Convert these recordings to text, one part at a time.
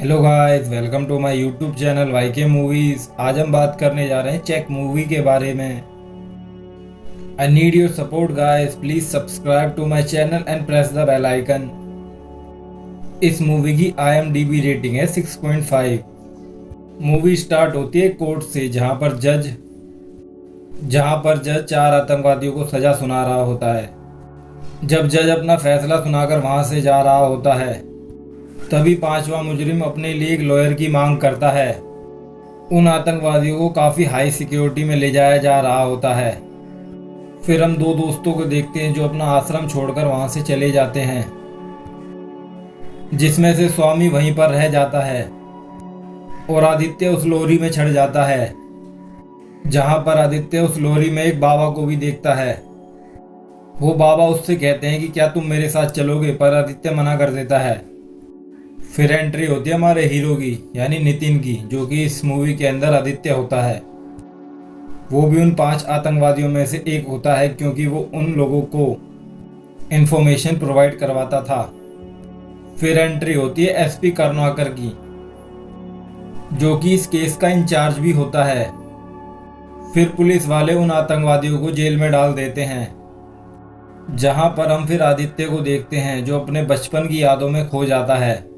Hello guys, welcome to my YouTube channel YK movies. आज हम बात करने जा रहे हैं चेक मूवी के बारे में। I need your support guys, please subscribe to my channel and press the bell icon. इस मूवी की IMDb रेटिंग है 6.5। मूवी स्टार्ट होती है कोर्ट से, जहां पर जज चार आतंकवादियों को सजा सुना रहा होता है। जब जज अपना फैसला सुनाकर वहां से जा रहा होता है, तभी पांचवा मुजरिम अपने लिए एक लॉयर की मांग करता है। उन आतंकवादियों को काफी हाई सिक्योरिटी में ले जाया जा रहा होता है। फिर हम दो दोस्तों को देखते हैं जो अपना आश्रम छोड़कर वहां से चले जाते हैं, जिसमें से स्वामी वहीं पर रह जाता है और आदित्य उस लोरी में चढ़ जाता है। जहां पर आदित्य उस लोरी में एक बाबा को भी देखता है। वो बाबा उससे कहते हैं कि क्या तुम मेरे साथ चलोगे, पर आदित्य मना कर देता है। फिर एंट्री होती है हमारे हीरो की, यानी नितिन की, जो कि इस मूवी के अंदर आदित्य होता है। वो भी उन 5 आतंकवादियों में से एक होता है, क्योंकि वो उन लोगों को इंफॉर्मेशन प्रोवाइड करवाता था। फिर एंट्री होती है SP करुणाकर की, जो कि इस केस का इंचार्ज भी होता है। फिर पुलिस वाले उन आतंकवादियों को जेल में डाल देते हैं, जहां पर हम फिर आदित्य को देखते हैं जो अपने बचपन की यादों में खो जाता है।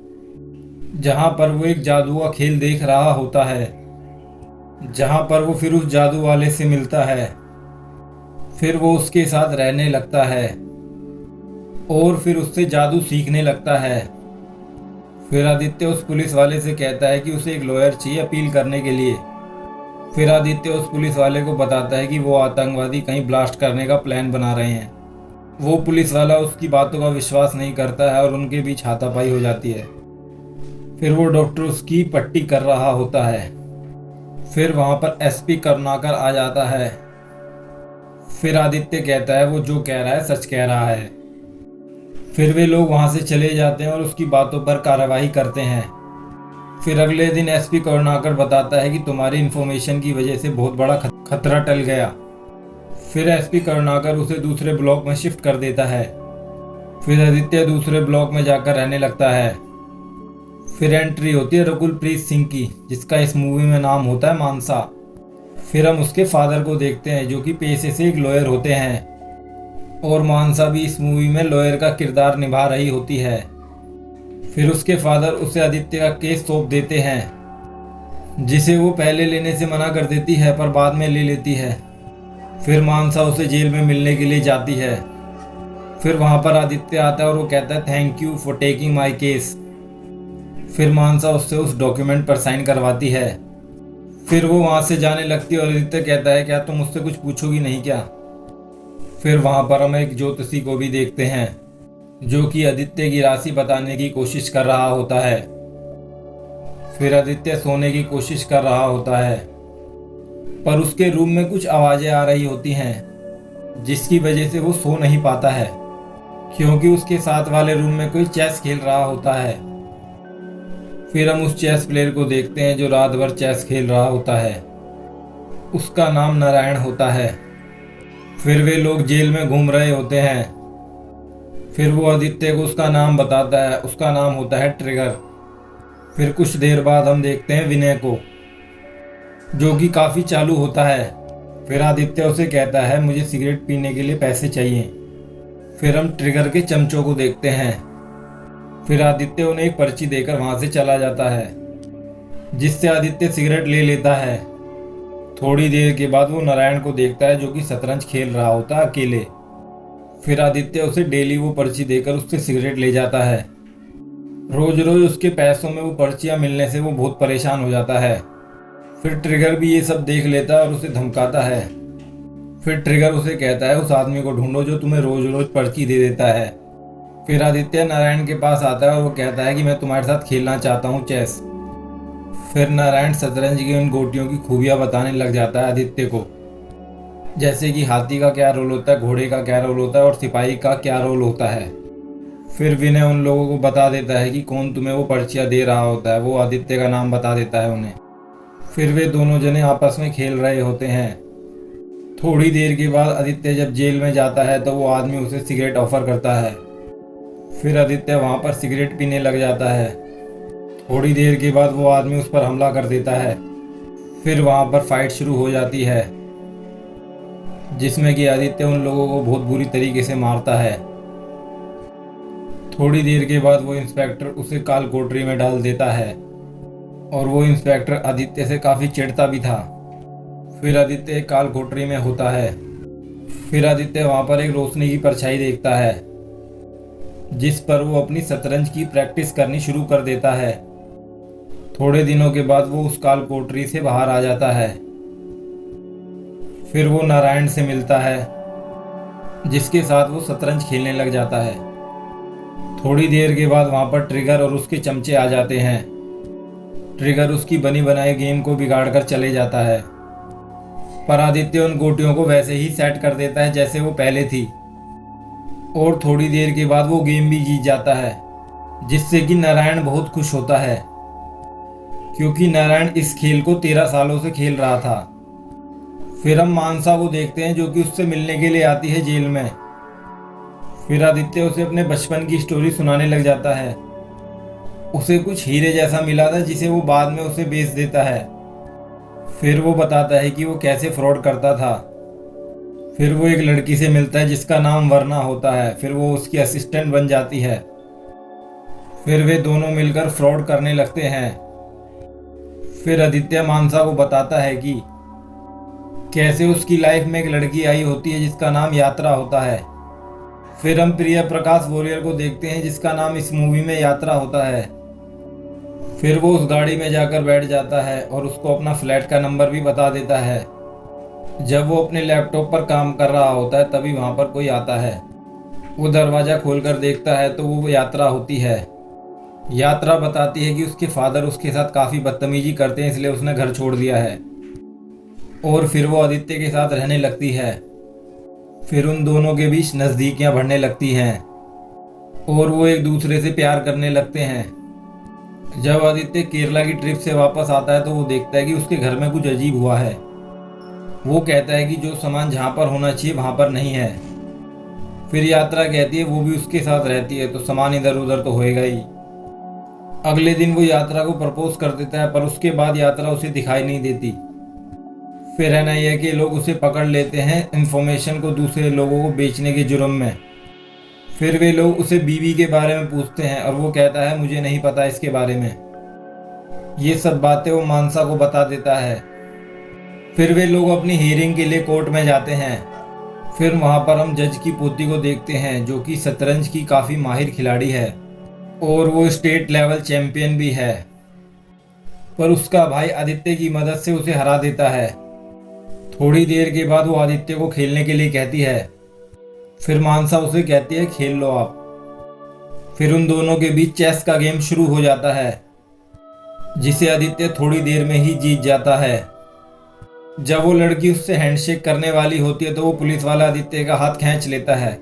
जहां पर वो एक जादू का खेल देख रहा होता है, जहां पर वो फिर उस जादू वाले से मिलता है। फिर वो उसके साथ रहने लगता है और फिर उससे जादू सीखने लगता है। फिर आदित्य उस पुलिस वाले से कहता है कि उसे एक लॉयर चाहिए अपील करने के लिए। फिर आदित्य उस पुलिस वाले को बताता है कि वो आतंकवादी कहीं ब्लास्ट करने का प्लान बना रहे हैं। वो पुलिस वाला उसकी बातों का विश्वास नहीं करता है और उनके बीच हाथापाई हो जाती है। फिर वो डॉक्टर उसकी पट्टी कर रहा होता है। फिर वहां पर SP करुणाकर आ जाता है। फिर आदित्य कहता है वो जो कह रहा है सच कह रहा है। फिर वे लोग वहां से चले जाते हैं और उसकी बातों पर कार्रवाई करते हैं। फिर अगले दिन SP करुणाकर बताता है कि तुम्हारी इन्फॉर्मेशन की वजह से बहुत बड़ा खतरा टल गया। फिर SP करुणाकर उसे दूसरे ब्लॉक में शिफ्ट कर देता है। फिर आदित्य दूसरे ब्लॉक में जाकर रहने लगता है। फिर एंट्री होती है रकुलप्रीत सिंह की, जिसका इस मूवी में नाम होता है मानसा। फिर हम उसके फादर को देखते हैं, जो कि पेशे से एक लॉयर होते हैं, और मानसा भी इस मूवी में लॉयर का किरदार निभा रही होती है। फिर उसके फादर उसे आदित्य का केस सौंप देते हैं, जिसे वो पहले लेने से मना कर देती है पर बाद में ले लेती है। फिर मानसा उसे जेल में मिलने के लिए जाती है। फिर वहां पर आदित्य आता है और वो कहता है thank you for taking my case. फिर मानसा उससे उस डॉक्यूमेंट पर साइन करवाती है। फिर वो वहां से जाने लगती है और आदित्य कहता है क्या तुम मुझसे कुछ पूछोगी नहीं क्या। फिर वहां पर हम एक ज्योतिषी को भी देखते हैं, जो कि आदित्य की राशि बताने की कोशिश कर रहा होता है। फिर आदित्य सोने की कोशिश कर रहा होता है, पर उसके रूम में कुछ आवाजें आ रही होती हैं, जिसकी वजह से वो सो नहीं पाता है, क्योंकि उसके साथ वाले रूम में कोई चेस खेल रहा होता है। फिर हम उस चेस प्लेयर को देखते हैं जो रात भर चेस खेल रहा होता है। उसका नाम नारायण होता है। फिर वे लोग जेल में घूम रहे होते हैं। फिर वो आदित्य को उसका नाम बताता है, उसका नाम होता है ट्रिगर। फिर कुछ देर बाद हम देखते हैं विनय को, जो कि काफी चालू होता है। फिर आदित्य उसे कहता है मुझे सिगरेट पीने के लिए पैसे चाहिए। फिर हम ट्रिगर के चमचों को देखते हैं। फिर आदित्य उन्हें एक पर्ची देकर वहां से चला जाता है, जिससे आदित्य सिगरेट ले लेता है। थोड़ी देर के बाद वो नारायण को देखता है, जो कि शतरंज खेल रहा होता है अकेले। फिर आदित्य उसे डेली वो पर्ची देकर उससे सिगरेट ले जाता है। रोज रोज उसके पैसों में वो पर्चियां मिलने से वो बहुत परेशान हो जाता है। फिर ट्रिगर भी ये सब देख लेता है और उसे धमकाता है। फिर ट्रिगर उसे कहता है उस आदमी को ढूंढो जो तुम्हें रोज रोज पर्ची दे देता है। फिर आदित्य नारायण के पास आता है और वो कहता है कि मैं तुम्हारे साथ खेलना चाहता हूँ चेस। फिर नारायण शतरंज की उन गोटियों की खूबियां बताने लग जाता है आदित्य को, जैसे कि हाथी का क्या रोल होता है, घोड़े का क्या रोल होता है और सिपाही का क्या रोल होता है। फिर विनय उन लोगों को बता देता है कि कौन तुम्हें वो पर्चियां दे रहा होता है। वो आदित्य का नाम बता देता है उन्हें। फिर वे दोनों जने आपस में खेल रहे होते हैं। थोड़ी देर के बाद आदित्य जब जेल में जाता है तो वो आदमी उसे सिगरेट ऑफर करता है। फिर आदित्य वहां पर सिगरेट पीने लग जाता है। थोड़ी देर के बाद वो आदमी उस पर हमला कर देता है। फिर वहां पर फाइट शुरू हो जाती है, जिसमें कि आदित्य उन लोगों को बहुत बुरी तरीके से मारता है। थोड़ी देर के बाद वो इंस्पेक्टर उसे काल कोठरी में डाल देता है और वो इंस्पेक्टर आदित्य से काफी चिढ़ता भी था। फिर आदित्य एक काल कोठरी में होता है। फिर आदित्य वहां पर एक रोशनी की परछाई देखता है, जिस पर वो अपनी शतरंज की प्रैक्टिस करनी शुरू कर देता है। थोड़े दिनों के बाद वो उस काल कोठरी से बाहर आ जाता है। फिर वो नारायण से मिलता है, जिसके साथ वो शतरंज खेलने लग जाता है। थोड़ी देर के बाद वहां पर ट्रिगर और उसके चमचे आ जाते हैं। ट्रिगर उसकी बनी बनाई गेम को बिगाड़ कर चले जाता है, पर आदित्य उन गोटियों को वैसे ही सेट कर देता है जैसे वो पहले थी। और थोड़ी देर के बाद वो गेम भी जीत जाता है, जिससे कि नारायण बहुत खुश होता है, क्योंकि नारायण इस खेल को 13 सालों से खेल रहा था। फिर हम मानसा को देखते हैं, जो कि उससे मिलने के लिए आती है जेल में। फिर आदित्य उसे अपने बचपन की स्टोरी सुनाने लग जाता है। उसे कुछ हीरे जैसा मिला था, जिसे वो बाद में उसे बेच देता है। फिर वो बताता है कि वो कैसे फ्रॉड करता था। फिर वो एक लड़की से मिलता है जिसका नाम वरना होता है। फिर वो उसकी असिस्टेंट बन जाती है। फिर वे दोनों मिलकर फ्रॉड करने लगते हैं। फिर आदित्य मानसा को बताता है कि कैसे उसकी लाइफ में एक लड़की आई होती है जिसका नाम यात्रा होता है। फिर हम प्रिय प्रकाश वॉरियर को देखते हैं, जिसका नाम इस मूवी में यात्रा होता है। फिर वो उस गाड़ी में जाकर बैठ जाता है और उसको अपना फ्लैट का नंबर भी बता देता है। जब वो अपने लैपटॉप पर काम कर रहा होता है, तभी वहां पर कोई आता है। वो दरवाजा खोलकर देखता है तो वो यात्रा होती है। यात्रा बताती है कि उसके फादर उसके साथ काफी बदतमीजी करते हैं, इसलिए उसने घर छोड़ दिया है। और फिर वो आदित्य के साथ रहने लगती है। फिर उन दोनों के बीच नजदीकियां बढ़ने लगती हैं और वो एक दूसरे से प्यार करने लगते हैं। जब आदित्य केरला की ट्रिप से वापस आता है तो वो देखता है कि उसके घर में कुछ अजीब हुआ है। वो कहता है कि जो सामान जहाँ पर होना चाहिए वहां पर नहीं है। फिर यात्रा कहती है वो भी उसके साथ रहती है, तो सामान इधर उधर तो होएगा ही। अगले दिन वो यात्रा को प्रपोज कर देता है, पर उसके बाद यात्रा उसे दिखाई नहीं देती। फिर एनआईए के लोग उसे पकड़ लेते हैं इंफॉर्मेशन को दूसरे लोगों को बेचने के जुर्म में। फिर वे लोग उसे बीवी के बारे में पूछते हैं और वो कहता है मुझे नहीं पता इसके बारे में। ये सब बातें वो मानसा को बता देता है। फिर वे लोग अपनी हियरिंग के लिए कोर्ट में जाते हैं। फिर वहां पर हम जज की पोती को देखते हैं, जो कि शतरंज की काफी माहिर खिलाड़ी है और वो स्टेट लेवल चैंपियन भी है। पर उसका भाई आदित्य की मदद से उसे हरा देता है। थोड़ी देर के बाद वो आदित्य को खेलने के लिए कहती है। फिर मानसा उसे कहती है खेल लो आप। फिर उन दोनों के बीच चेस का गेम शुरू हो जाता है, जिसे आदित्य थोड़ी देर में ही जीत जाता है। जब वो लड़की उससे हैंडशेक करने वाली होती है तो वो पुलिस वाला आदित्य का हाथ खींच लेता है।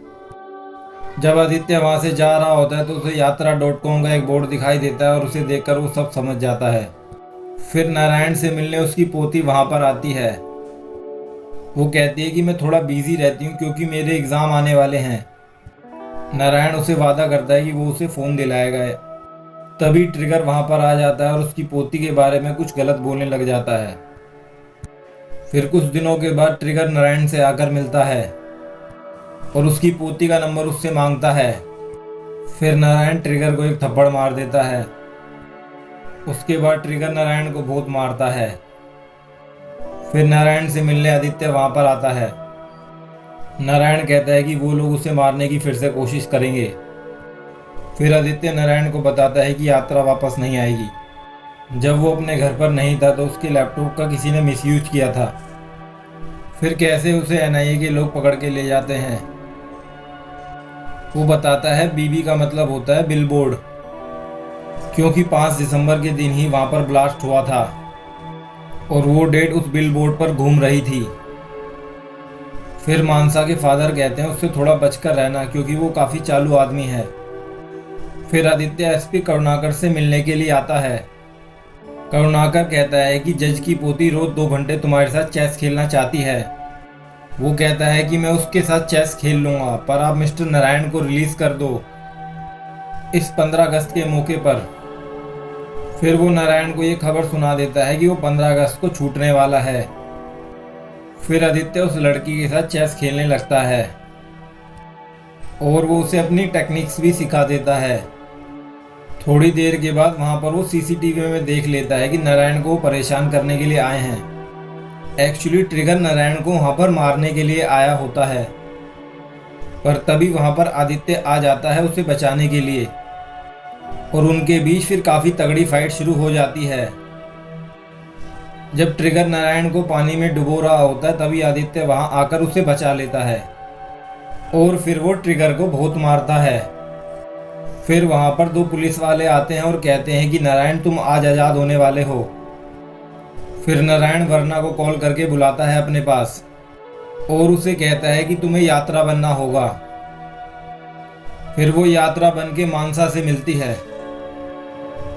जब आदित्य वहां से जा रहा होता है तो उसे यात्रा.com का एक बोर्ड दिखाई देता है और उसे देखकर वो सब समझ जाता है। फिर नारायण से मिलने उसकी पोती वहां पर आती है। वो कहती है कि मैं थोड़ा बिजी रहती हूँ क्योंकि मेरे एग्जाम आने वाले हैं। नारायण उसे वादा करता है कि वो उसे फोन दिलाएगा। तभी ट्रिगर वहां पर आ जाता है और उसकी पोती के बारे में कुछ गलत बोलने लग जाता है। फिर कुछ दिनों के बाद ट्रिगर नारायण से आकर मिलता है और उसकी पोती का नंबर उससे मांगता है। फिर नारायण ट्रिगर को एक थप्पड़ मार देता है। उसके बाद ट्रिगर नारायण को बहुत मारता है। फिर नारायण से मिलने आदित्य वहां पर आता है। नारायण कहता है कि वो लोग उसे मारने की फिर से कोशिश करेंगे। फिर आदित्य नारायण को बताता है कि यात्रा वापस नहीं आएगी। जब वो अपने घर पर नहीं था तो उसके लैपटॉप का किसी ने मिसयूज किया था। फिर कैसे उसे एनआईए के लोग पकड़ के ले जाते हैं। वो बताता है बीबी का मतलब होता है बिलबोर्ड, क्योंकि 5 दिसंबर के दिन ही वहां पर ब्लास्ट हुआ था और वो डेट उस बिलबोर्ड पर घूम रही थी। फिर मानसा के फादर कहते हैं उससे थोड़ा बचकर रहना, क्योंकि वो काफी चालू आदमी है। फिर आदित्य एसपी करुणाकर से मिलने के लिए आता है। करुणाकर कहता है कि जज की पोती रोज 2 घंटे तुम्हारे साथ चेस खेलना चाहती है। वो कहता है कि मैं उसके साथ चेस खेल लूंगा, पर आप मिस्टर नारायण को रिलीज कर दो इस 15 अगस्त के मौके पर। फिर वो नारायण को ये खबर सुना देता है कि वो 15 अगस्त को छूटने वाला है। फिर आदित्य उस लड़की के साथ चेस खेलने लगता है और वो उसे अपनी टेक्निक्स भी सिखा देता है। थोड़ी देर के बाद वहां पर वो सीसीटीवी में देख लेता है कि नारायण को वो परेशान करने के लिए आए हैं। एक्चुअली ट्रिगर नारायण को वहां पर मारने के लिए आया होता है, पर तभी वहां पर आदित्य आ जाता है उसे बचाने के लिए और उनके बीच फिर काफी तगड़ी फाइट शुरू हो जाती है। जब ट्रिगर नारायण को पानी में डुबो रहा होता है तभी आदित्य वहां आकर उसे बचा लेता है और फिर वो ट्रिगर को बहुत मारता है। फिर वहां पर 2 पुलिस वाले आते हैं और कहते हैं कि नारायण तुम आज आजाद होने वाले हो। फिर नारायण वर्ना को कॉल करके बुलाता है अपने पास और उसे कहता है कि तुम्हें यात्रा बनना होगा। फिर वो यात्रा बन के मानसा से मिलती है।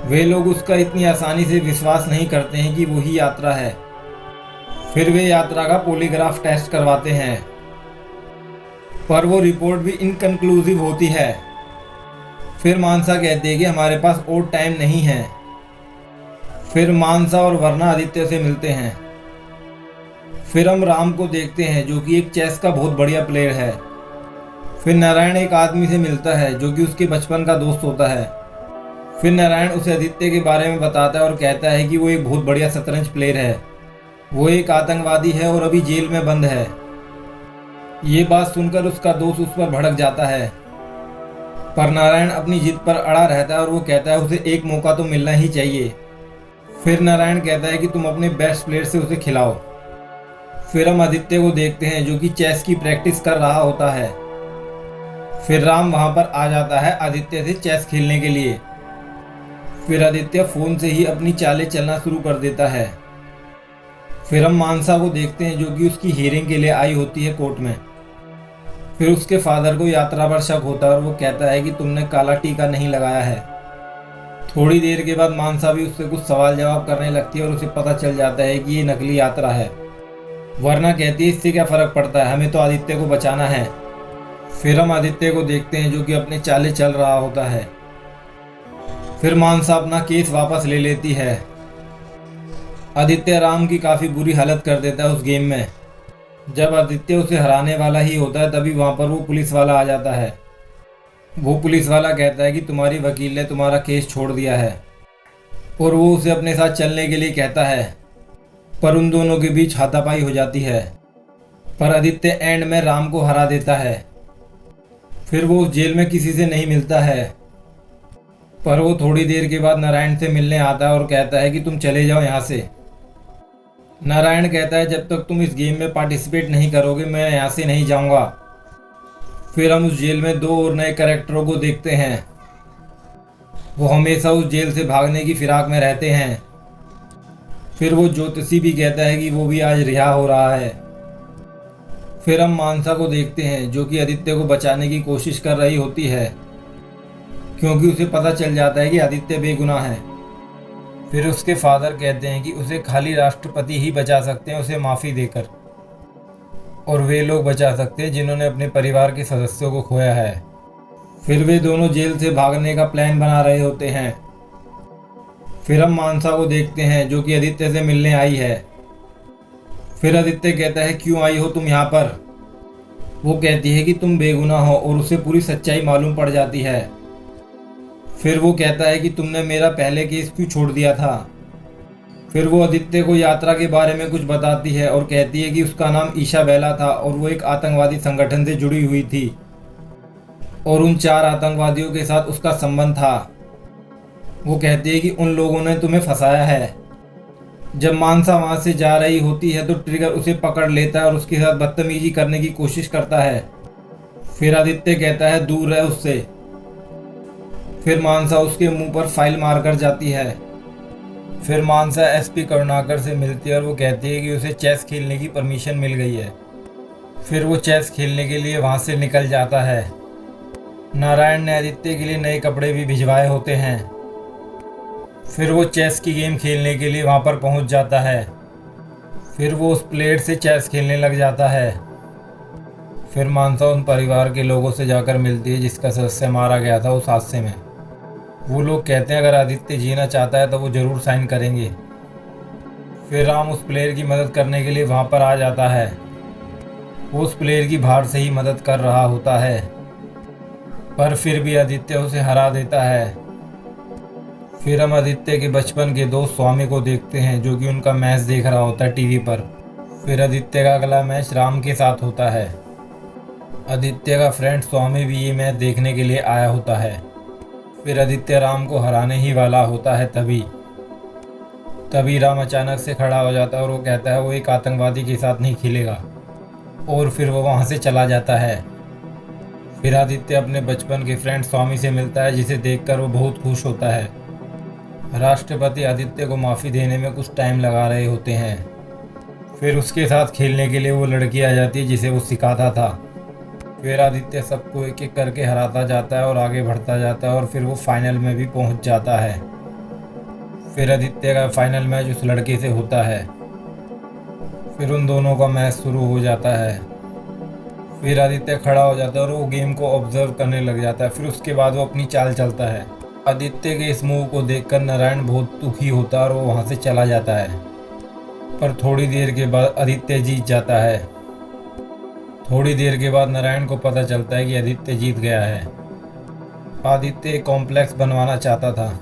वे लोग उसका इतनी आसानी से विश्वास नहीं करते हैं कि वही यात्रा है। फिर वे यात्रा का पॉलीग्राफ टेस्ट करवाते हैं, पर वो रिपोर्ट भी इनकन्क्लूसिव होती है। फिर मानसा कहती है कि हमारे पास और टाइम नहीं है। फिर मानसा और वर्ना आदित्य से मिलते हैं। फिर हम राम को देखते हैं जो कि एक चेस का बहुत बढ़िया प्लेयर है। फिर नारायण एक आदमी से मिलता है जो कि उसके बचपन का दोस्त होता है। फिर नारायण उसे आदित्य के बारे में बताता है और कहता है कि वो एक बहुत बढ़िया शतरंज प्लेयर है, वो एक आतंकवादी है और अभी जेल में बंद है। ये बात सुनकर उसका दोस्त उस पर भड़क जाता है, पर नारायण अपनी जिद पर अड़ा रहता है और वो कहता है उसे एक मौका तो मिलना ही चाहिए। फिर नारायण कहता है कि तुम अपने बेस्ट प्लेयर से उसे खिलाओ। फिर हम आदित्य को देखते हैं जो कि चेस की प्रैक्टिस कर रहा होता है। फिर राम वहां पर आ जाता है आदित्य से चेस खेलने के लिए। फिर आदित्य फोन से ही अपनी चालें चलना शुरू कर देता है। फिर हम मानसा को देखते हैं जो कि उसकी हियरिंग के लिए आई होती है कोर्ट में। फिर उसके फादर को यात्रा पर शक होता है और वो कहता है कि तुमने काला टीका नहीं लगाया है। थोड़ी देर के बाद मानसा भी उससे कुछ सवाल जवाब करने लगती है और उसे पता चल जाता है कि ये नकली यात्रा है। वरना कहती है इससे क्या फर्क पड़ता है, हमें तो आदित्य को बचाना है। फिर हम आदित्य को देखते हैं जो कि अपने चाले चल रहा होता है। फिर मानसा अपना केस वापस ले लेती है। आदित्य राम की काफी बुरी हालत कर देता है उस गेम में। जब आदित्य उसे हराने वाला ही होता है तभी वहां पर वो पुलिस वाला आ जाता है। वो पुलिस वाला कहता है कि तुम्हारी वकील ने तुम्हारा केस छोड़ दिया है और वो उसे अपने साथ चलने के लिए कहता है, पर उन दोनों के बीच हाथापाई हो जाती है। पर आदित्य एंड में राम को हरा देता है। फिर वो उस जेल में किसी से नहीं मिलता है, पर वो थोड़ी देर के बाद नारायण से मिलने आता है और कहता है कि तुम चले जाओ यहाँ से। नारायण कहता है जब तक तुम इस गेम में पार्टिसिपेट नहीं करोगे मैं यहाँ से नहीं जाऊँगा। फिर हम उस जेल में 2 और नए कैरेक्टरों को देखते हैं। वो हमेशा उस जेल से भागने की फिराक में रहते हैं। फिर वो ज्योतिषी भी कहता है कि वो भी आज रिहा हो रहा है। फिर हम मानसा को देखते हैं जो कि आदित्य को बचाने की कोशिश कर रही होती है, क्योंकि उसे पता चल जाता है कि आदित्य बेगुनाह है। फिर उसके फादर कहते हैं कि उसे खाली राष्ट्रपति ही बचा सकते हैं उसे माफ़ी देकर, और वे लोग बचा सकते हैं जिन्होंने अपने परिवार के सदस्यों को खोया है। फिर वे दोनों जेल से भागने का प्लान बना रहे होते हैं। फिर हम मानसा को देखते हैं जो कि आदित्य से मिलने आई है। फिर आदित्य कहता है क्यों आई हो तुम यहाँ पर। वो कहती है कि तुम बेगुनाह हो और उसे पूरी सच्चाई मालूम पड़ जाती है। फिर वो कहता है कि तुमने मेरा पहले केस क्यों छोड़ दिया था। फिर वो आदित्य को यात्रा के बारे में कुछ बताती है और कहती है कि उसका नाम ईशा बेला था और वो एक आतंकवादी संगठन से जुड़ी हुई थी और उन 4 आतंकवादियों के साथ उसका संबंध था। वो कहती है कि उन लोगों ने तुम्हें फंसाया है। जब मानसा वहां से जा रही होती है तो ट्रिगर उसे पकड़ लेता है और उसके साथ बदतमीजी करने की कोशिश करता है। फिर आदित्य कहता है दूर रह उससे। फिर मानसा उसके मुंह पर फाइल मारकर जाती है। फिर मानसा एसपी करुणाकर से मिलती है और वो कहती है कि उसे चेस खेलने की परमिशन मिल गई है। फिर वो चेस खेलने के लिए वहां से निकल जाता है। नारायण ने आदित्य के लिए नए कपड़े भी भिजवाए होते हैं। फिर वो चेस की गेम खेलने के लिए वहां पर पहुंच जाता है। फिर वो उस प्लेयर से चेस खेलने लग जाता है। फिर मानसा उन परिवार के लोगों से जाकर मिलती है जिसका सदस्य मारा गया था उस हादसे में। वो लोग कहते हैं अगर आदित्य जीना चाहता है तो वो जरूर साइन करेंगे। फिर राम उस प्लेयर की मदद करने के लिए वहां पर आ जाता है। वो उस प्लेयर की बाहर से ही मदद कर रहा होता है, पर फिर भी आदित्य उसे हरा देता है। फिर हम आदित्य के बचपन के दोस्त स्वामी को देखते हैं, जो कि उनका मैच देख रहा होता है टीवी पर। फिर आदित्य का अगला मैच राम के साथ होता है। आदित्य का फ्रेंड स्वामी भी ये मैच देखने के लिए आया होता है। फिर आदित्य राम को हराने ही वाला होता है, तभी तभी राम अचानक से खड़ा हो जाता है और वो कहता है वो एक आतंकवादी के साथ नहीं खेलेगा, और फिर वो वहाँ से चला जाता है। फिर आदित्य अपने बचपन के फ्रेंड स्वामी से मिलता है, जिसे देखकर वो बहुत खुश होता है। राष्ट्रपति आदित्य को माफ़ी देने में कुछ टाइम लगा रहे होते हैं। फिर उसके साथ खेलने के लिए वो लड़की आ जाती है जिसे वो सिखाता था। फिर आदित्य सबको एक एक करके हराता जाता है और आगे बढ़ता जाता है, और फिर वो फाइनल में भी पहुंच जाता है। फिर आदित्य का फाइनल मैच उस लड़के से होता है। फिर उन दोनों का मैच शुरू हो जाता है। फिर आदित्य खड़ा हो जाता है और वो गेम को ऑब्जर्व करने लग जाता है। फिर उसके बाद वो अपनी चाल चलता है। आदित्य के इस मूव को देखकर नारायण बहुत दुखी होता है और वो वहाँ से चला जाता है। पर थोड़ी देर के बाद आदित्य जीत जाता है। थोड़ी देर के बाद नारायण को पता चलता है कि आदित्य जीत गया है। आदित्य एक कॉम्प्लेक्स बनवाना चाहता था।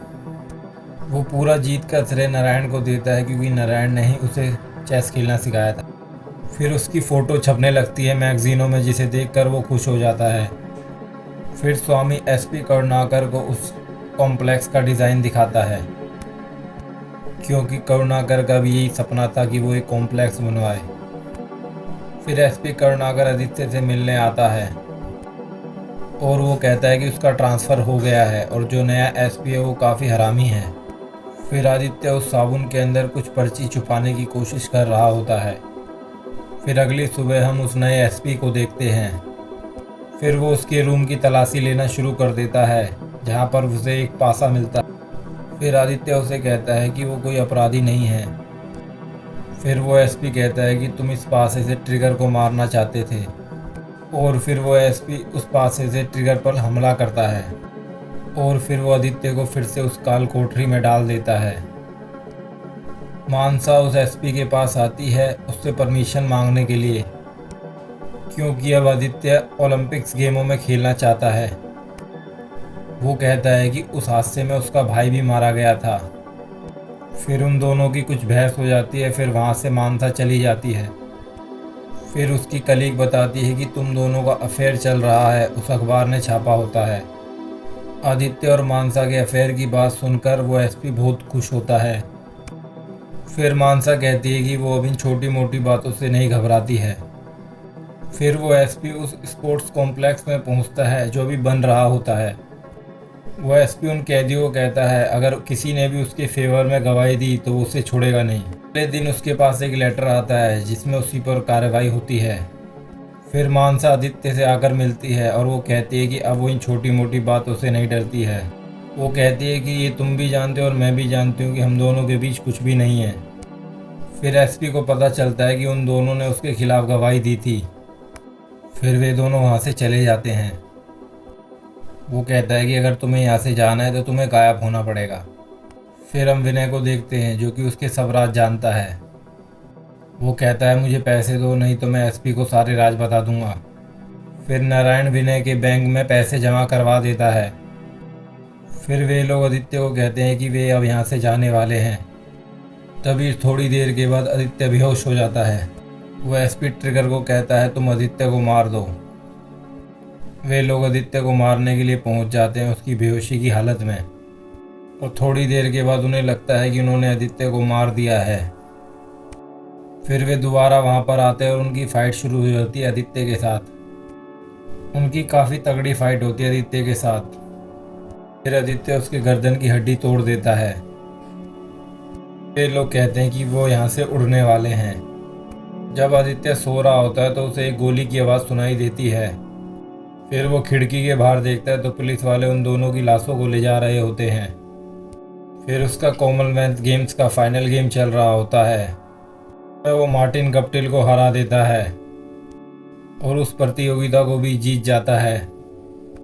वो पूरा जीत का श्रेय नारायण को देता है, क्योंकि नारायण ने ही उसे चेस खेलना सिखाया था। फिर उसकी फ़ोटो छपने लगती है मैगजीनों में, जिसे देखकर वो खुश हो जाता है। फिर स्वामी एसपी करुणाकर को उस कॉम्प्लेक्स का डिज़ाइन दिखाता है, क्योंकि करुणाकर का भी यही सपना था कि वो एक कॉम्प्लेक्स बनवाए। फिर एसपी करुणाकर आदित्य से मिलने आता है और वो कहता है कि उसका ट्रांसफ़र हो गया है और जो नया एसपी है वो काफ़ी हरामी है। फिर आदित्य उस साबुन के अंदर कुछ पर्ची छुपाने की कोशिश कर रहा होता है। फिर अगली सुबह हम उस नए एसपी को देखते हैं। फिर वो उसके रूम की तलाशी लेना शुरू कर देता है, जहाँ पर उसे एक पासा मिलता है। फिर आदित्य उसे कहता है कि वो कोई अपराधी नहीं है। फिर वो एसपी कहता है कि तुम इस पासे से ट्रिगर को मारना चाहते थे, और फिर वो एसपी उस पासे से ट्रिगर पर हमला करता है, और फिर वो आदित्य को फिर से उस काल कोठरी में डाल देता है। मानसा उस एसपी के पास आती है उससे परमिशन मांगने के लिए, क्योंकि अब आदित्य ओलंपिक्स गेमों में खेलना चाहता है। वो कहता है कि उस हादसे में उसका भाई भी मारा गया था। फिर उन दोनों की कुछ बहस हो जाती है। फिर वहाँ से मानसा चली जाती है। फिर उसकी कलीग बताती है कि तुम दोनों का अफेयर चल रहा है, उस अखबार ने छापा होता है। आदित्य और मानसा के अफेयर की बात सुनकर वो एसपी बहुत खुश होता है। फिर मानसा कहती है कि वो अब इन छोटी मोटी बातों से नहीं घबराती है। फिर वो एसपी उस स्पोर्ट्स कॉम्प्लेक्स में पहुंचता है जो भी बन रहा होता है। वो एसपी उन कैदियों को कहता है अगर किसी ने भी उसके फेवर में गवाही दी तो वो उसे छोड़ेगा नहीं। अगले दिन उसके पास एक लेटर आता है जिसमें उसी पर कार्रवाई होती है। फिर मानसा आदित्य से आकर मिलती है और वो कहती है कि अब वो इन छोटी मोटी बातों से नहीं डरती है। वो कहती है कि ये तुम भी जानते हो और मैं भी जानती हूँ कि हम दोनों के बीच कुछ भी नहीं है। फिर एसपी को पता चलता है कि उन दोनों ने उसके खिलाफ गवाही दी थी। फिर वे दोनों वहाँ से चले जाते हैं। वो कहता है कि अगर तुम्हें यहाँ से जाना है तो तुम्हें गायब होना पड़ेगा। फिर हम विनय को देखते हैं जो कि उसके सब राज जानता है। वो कहता है मुझे पैसे दो, नहीं तो मैं एसपी को सारे राज बता दूंगा। फिर नारायण विनय के बैंक में पैसे जमा करवा देता है। फिर वे लोग आदित्य को कहते हैं कि वे अब यहाँ से जाने वाले हैं। तभी थोड़ी देर के बाद आदित्य बेहोश हो जाता है। वो एसपी ट्रिगर को कहता है तुम आदित्य को मार दो। वे लोग आदित्य को मारने के लिए पहुंच जाते हैं उसकी बेहोशी की हालत में, और थोड़ी देर के बाद उन्हें लगता है कि उन्होंने आदित्य को मार दिया है। फिर वे दोबारा वहां पर आते हैं और उनकी फाइट शुरू हो जाती है आदित्य के साथ। उनकी काफ़ी तगड़ी फाइट होती है आदित्य के साथ। फिर आदित्य उसके गर्दन की हड्डी तोड़ देता है। वे लोग कहते हैं कि वो यहाँ से उड़ने वाले हैं। जब आदित्य सो रहा होता है तो उसे एक गोली की आवाज़ सुनाई देती है। फिर वो खिड़की के बाहर देखता है तो पुलिस वाले उन दोनों की लाशों को ले जा रहे होते हैं। फिर उसका कॉमनवेल्थ गेम्स का फाइनल गेम चल रहा होता है। वो मार्टिन गप्टिल को हरा देता है और उस प्रतियोगिता को भी जीत जाता है।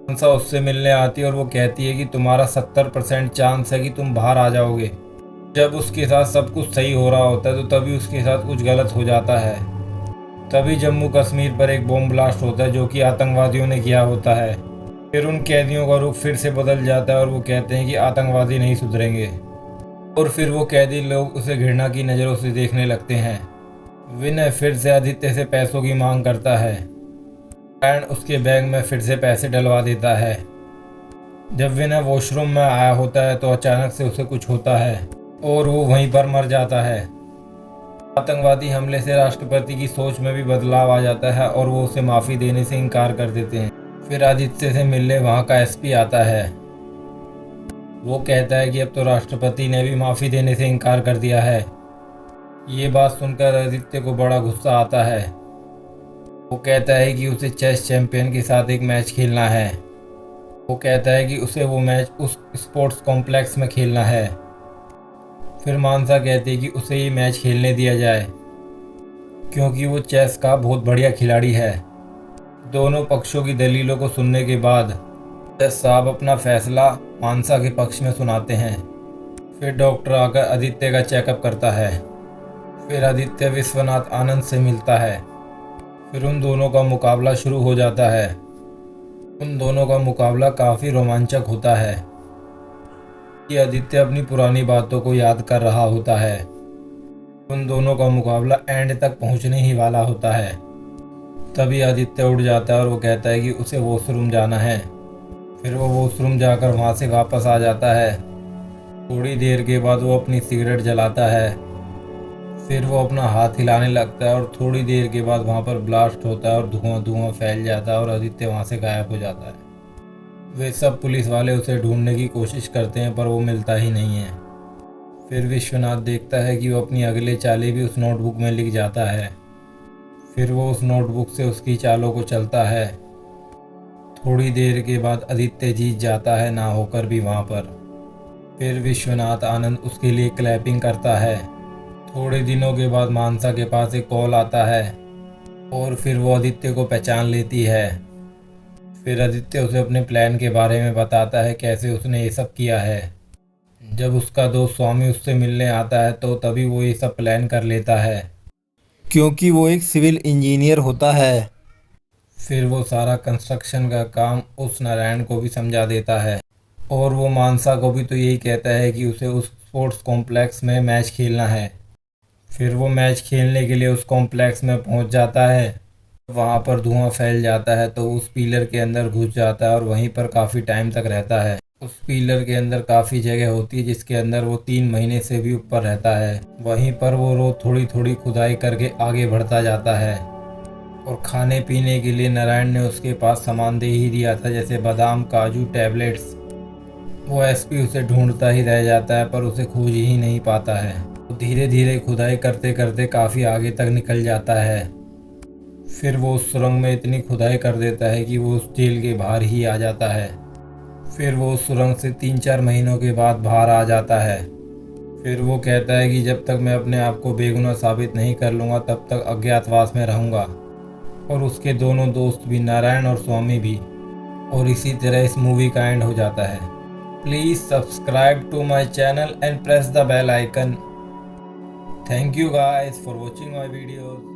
मानसा उससे मिलने आती है और वो कहती है कि तुम्हारा 70% चांस है कि तुम बाहर आ जाओगे। जब उसके साथ सब कुछ सही हो रहा होता है तो तभी उसके साथ कुछ गलत हो जाता है। तभी जम्मू कश्मीर पर एक बॉम्ब ब्लास्ट होता है जो कि आतंकवादियों ने किया होता है। फिर उन कैदियों का रुख फिर से बदल जाता है और वो कहते हैं कि आतंकवादी नहीं सुधरेंगे। और फिर वो कैदी लोग उसे घृणा की नज़रों से देखने लगते हैं। विनय फिर से आदित्य से पैसों की मांग करता है एंड उसके बैग में फिर से पैसे डलवा देता है। जब विनय वॉशरूम में आया होता है तो अचानक से उसे कुछ होता है और वो वहीं पर मर जाता है। आतंकवादी हमले से राष्ट्रपति की सोच में भी बदलाव आ जाता है और वो उसे माफ़ी देने से इनकार कर देते हैं। फिर आदित्य से मिलने वहाँ का एसपी आता है। वो कहता है कि अब तो राष्ट्रपति ने भी माफ़ी देने से इनकार कर दिया है। ये बात सुनकर आदित्य को बड़ा गुस्सा आता है। वो कहता है कि उसे चेस चैंपियन के साथ एक मैच खेलना है। वो कहता है कि उसे वो मैच उस स्पोर्ट्स कॉम्प्लेक्स में खेलना है। फिर मानसा कहती है कि उसे ये मैच खेलने दिया जाए क्योंकि वो चेस का बहुत बढ़िया खिलाड़ी है। दोनों पक्षों की दलीलों को सुनने के बाद जज साहब अपना फैसला मानसा के पक्ष में सुनाते हैं। फिर डॉक्टर आकर आदित्य का चेकअप करता है। फिर आदित्य विश्वनाथ आनंद से मिलता है। फिर उन दोनों का मुकाबला शुरू हो जाता है। उन दोनों का मुकाबला काफ़ी रोमांचक होता है कि आदित्य अपनी पुरानी बातों को याद कर रहा होता है। उन दोनों का मुकाबला एंड तक पहुंचने ही वाला होता है। तभी आदित्य उठ जाता है और वो कहता है कि उसे वॉशरूम जाना है। फिर वो वॉशरूम जाकर वहाँ से वापस आ जाता है। थोड़ी देर के बाद वो अपनी सिगरेट जलाता है। फिर वो अपना हाथ हिलाने लगता है और थोड़ी देर के बाद वहाँ पर ब्लास्ट होता है और धुआं धुआं फैल जाता है और आदित्य वहाँ से गायब हो जाता है। वे सब पुलिस वाले उसे ढूंढने की कोशिश करते हैं पर वो मिलता ही नहीं है। फिर विश्वनाथ देखता है कि वो अपनी अगले चालें भी उस नोटबुक में लिख जाता है। फिर वो उस नोटबुक से उसकी चालों को चलता है। थोड़ी देर के बाद आदित्य जीत जाता है ना होकर भी वहाँ पर। फिर विश्वनाथ आनंद उसके लिए क्लैपिंग करता है। थोड़े दिनों के बाद मानसा के पास एक कॉल आता है और फिर वो आदित्य को पहचान लेती है। फिर आदित्य उसे अपने प्लान के बारे में बताता है कैसे उसने ये सब किया है। जब उसका दोस्त स्वामी उससे मिलने आता है तो तभी वो ये सब प्लान कर लेता है क्योंकि वो एक सिविल इंजीनियर होता है। फिर वो सारा कंस्ट्रक्शन का काम उस नारायण को भी समझा देता है और वो मानसा को भी तो यही कहता है कि उसे उस स्पोर्ट्स कॉम्प्लेक्स में मैच खेलना है। फिर वो मैच खेलने के लिए उस कॉम्प्लेक्स में पहुंच जाता है। वहाँ पर धुआं फैल जाता है तो उस पिलर के अंदर घुस जाता है और वहीं पर काफ़ी टाइम तक रहता है। उस पिलर के अंदर काफ़ी जगह होती है जिसके अंदर वो 3 महीने से भी ऊपर रहता है। वहीं पर वो रोज थोड़ी थोड़ी खुदाई करके आगे बढ़ता जाता है और खाने पीने के लिए नारायण ने उसके पास सामान दे ही दिया था जैसे बादाम काजू टैबलेट्स। वो एसपी उसे ढूंढता ही रह जाता है पर उसे खोज ही नहीं पाता है। वो धीरे धीरे खुदाई करते करते काफ़ी आगे तक निकल जाता है। फिर वो उस सुरंग में इतनी खुदाई कर देता है कि वो उस जेल के बाहर ही आ जाता है। फिर वो उस सुरंग से 3-4 महीनों के बाद बाहर आ जाता है। फिर वो कहता है कि जब तक मैं अपने आप को बेगुनाह साबित नहीं कर लूँगा तब तक अज्ञातवास में रहूँगा। और उसके दोनों दोस्त भी, नारायण और स्वामी भी। और इसी तरह इस मूवी का एंड हो जाता है। Please subscribe to my channel and press the bell icon. Thank you guys for watching my videos.